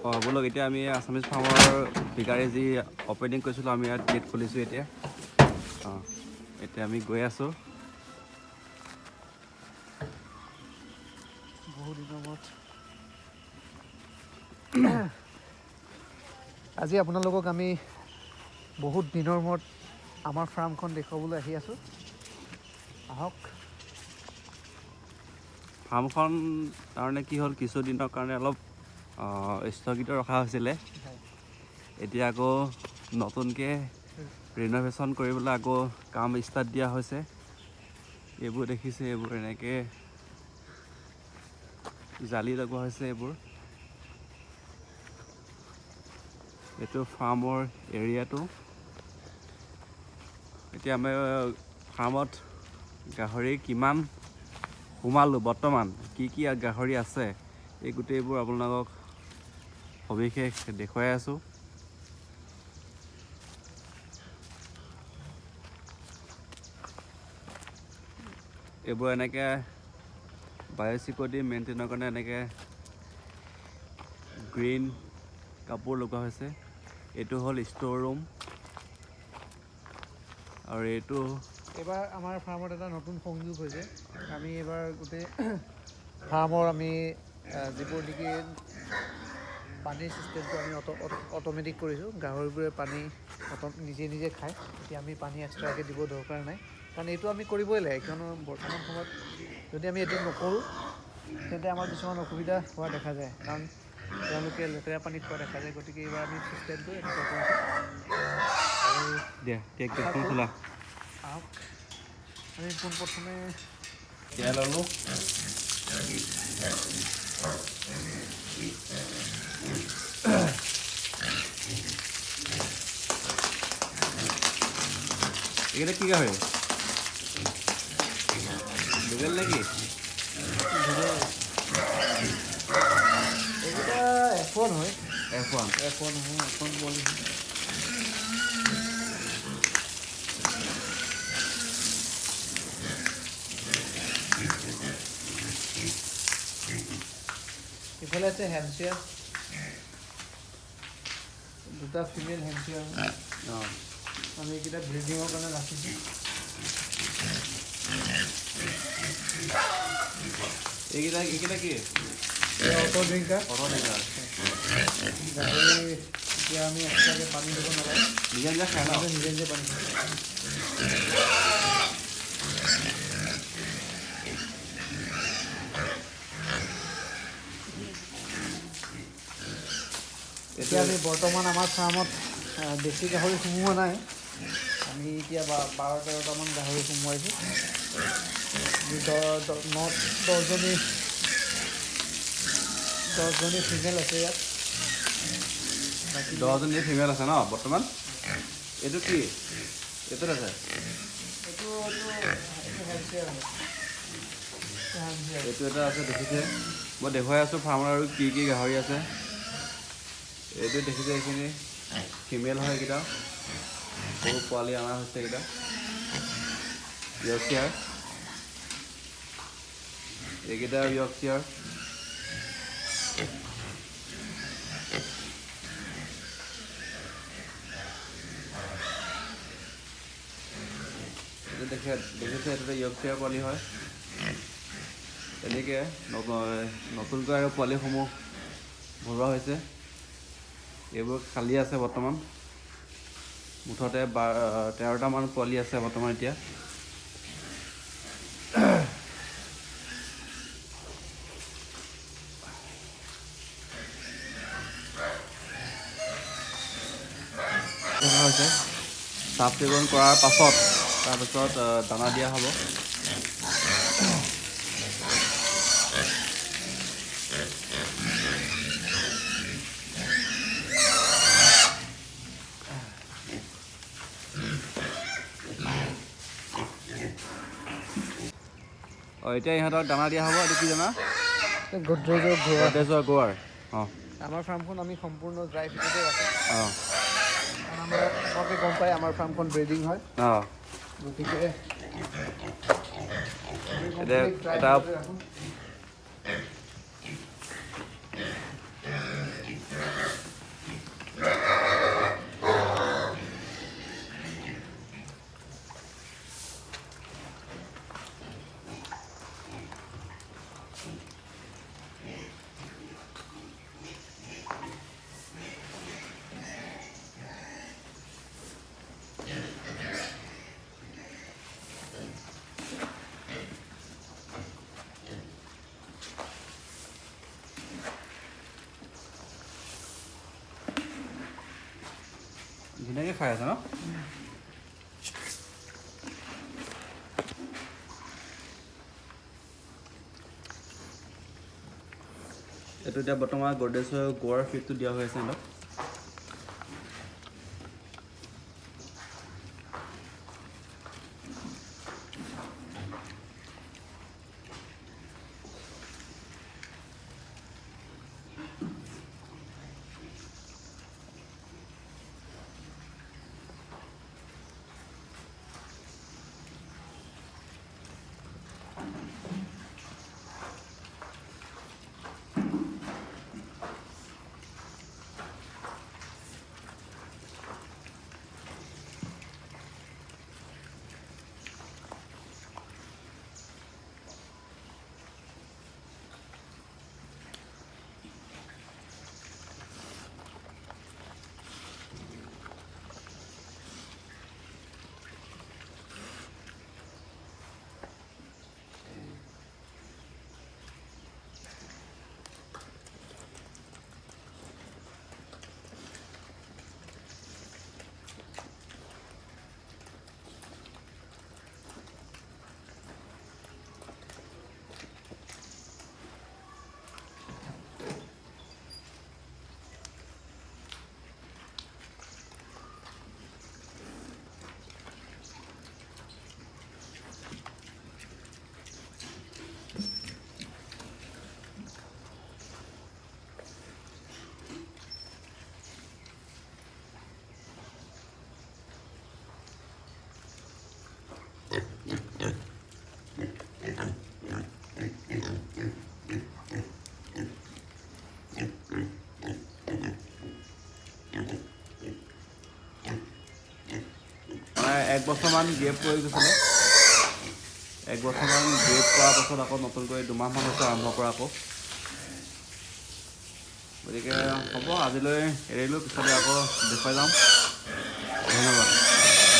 বলক এতিয়া আমি আছামিজ ফাৰ্মৰ পিগাৰী যি অপেনিং কৰিছিলোঁ আমি ইয়াত গেট খুলিছোঁ এতিয়া এতিয়া আমি গৈ আছোঁ বহুত দিনৰ মূৰত আজি আপোনালোকক আমি বহুত দিনৰ মূৰত আমাৰ ফাৰ্মখন দেখুৱাবলৈ আহি আছোঁ আহক ফাৰ্মখন তাৰমানে কি হ'ল কিছুদিনৰ কাৰণে অলপ স্থগিত ৰখা হৈছিলে এতিয়া আকৌ নতুনকৈ ৰিন'ভেশ্যন কৰিবলৈ আকৌ কাম ষ্টাৰ্ট দিয়া হৈছে এইবোৰ দেখিছে এইবোৰ এনেকৈ জালি লগোৱা হৈছে এইবোৰ এইটো ফাৰ্মৰ এৰিয়াটো এতিয়া আমি ফাৰ্মত গাহৰি কিমান সোমালোঁ বৰ্তমান কি গাহৰি আছে এই গোটেইবোৰ আপোনালোকক সবিশেষ দেখুৱাই আছোঁ এইবোৰ এনেকৈ বায়'চিকিউৰিটি মেইনটেইনৰ কাৰণে এনেকৈ গ্ৰীণ কাপোৰ লগোৱা হৈছে এইটো হ'ল ষ্ট'ৰ ৰুম আৰু এইটো এইবাৰ আমাৰ ফাৰ্মত এটা নতুন সংযোগ হৈছে আমি এইবাৰ গোটেই ফাৰ্মৰ আমি যিবোৰ নেকি পানীৰ ছিষ্টেমটো আমি অট'মেটিক কৰিছোঁ গাহৰিবোৰে পানী নিজে খায় এতিয়া আমি পানী এক্সট্ৰাকৈ দিব দৰকাৰ নাই কাৰণ এইটো আমি কৰিবই লাগে কিয়নো বৰ্তমান সময়ত যদি আমি এইটো নকৰোঁ তেন্তে আমাৰ কিছুমান অসুবিধা হোৱা দেখা যায় কাৰণ তেওঁলোকে লেতেৰা পানী খোৱা দেখা যায় গতিকে এইবাৰ আমি ছিষ্টেমটো এনেকুৱা কৰিছোঁ আৰু খোলা আহক আমি পোনপ্ৰথমে তেল ল'লোঁ এইকেইটা কি গাহৰি দুবেল নেকি এইকেইটা F1 হয় F1 পোৱালি ইফালে আছে হেমচিয়াৰ দুটা ফিমেল হেমচিয়াৰ আমি এইকেইটা ব্ৰিডিঙৰ কাৰণে ৰাখিছোঁ এইকেইটা কি অটো ড্ৰিংকাৰ গাহৰি এতিয়া আমি এক্সট্ৰাকৈ পানী দিব নালাগে নিজে খাই ন নিজে পানী খায় এতিয়া আমি বৰ্তমান আমাৰ ফাৰ্মত বেছি গাহৰি সোমোৱা নাই আমি এতিয়া 12-13টামান গাহৰি সোমোৱাইছোঁ 10জনী ফিমেল আছে ইয়াত 10জনী ফিমেল আছে ন বৰ্তমান এইটো কি এইটোত আছে এইটো এটা আছে দেখিছে মই দেখুৱাই আছোঁ ফাৰ্মৰ আৰু কি গাহৰি আছে এইটো দেখিছে এইখিনি ফিমেল হয় এইকেইটা সৰু পোৱালি অনা হৈছে এইকেইটা য়ৰ্কশ্বায়াৰ এইকেইটা য়ৰ্কশ্বায়াৰ দেখিছে এইটো য়ৰ্কশ্বায়াৰ পোৱালি হয় এনেকৈ নতুনকৈ আৰু পোৱালিসমূহ ভৰোৱা হৈছে এইবোৰ খালী আছে বৰ্তমান মুঠতে 13টামান পোৱালি আছে বৰ্তমান এতিয়া হৈছে চাফ চিকুণ কৰাৰ পাছত তাৰপিছত দানা দিয়া হ'ব এতিয়া ইহঁতক দানা দিয়া হ'ব এইটো কি দানা গডৰেজৰ গোৱাৰ আমাৰ ফাৰ্মখন আমি সম্পূৰ্ণ ড্ৰাই ফিডতে ৰাখোঁ আপোনালোকে গম পায় আমাৰ ফাৰ্মখন ব্ৰিডিং হয় গতিকে ধুনীয়াকৈ খাই আছে ন? এইটো এতিয়া বৰ্তমান গৰ্ডেছৰ গোৱাৰ ফিডটো দিয়া হৈ আছে সিহঁতক। এক বছৰমান গেপ কৰি গৈছিলে। এক বছৰমান গেপ কৰাৰ পাছত আকৌ নতুনকৈ 2 মাহমান হৈছে আৰম্ভ কৰা আকৌ। গতিকে হ'ব আজিলৈ এৰিলোঁ, পিছলৈ আকৌ দেখুৱাই যাম। ধন্যবাদ।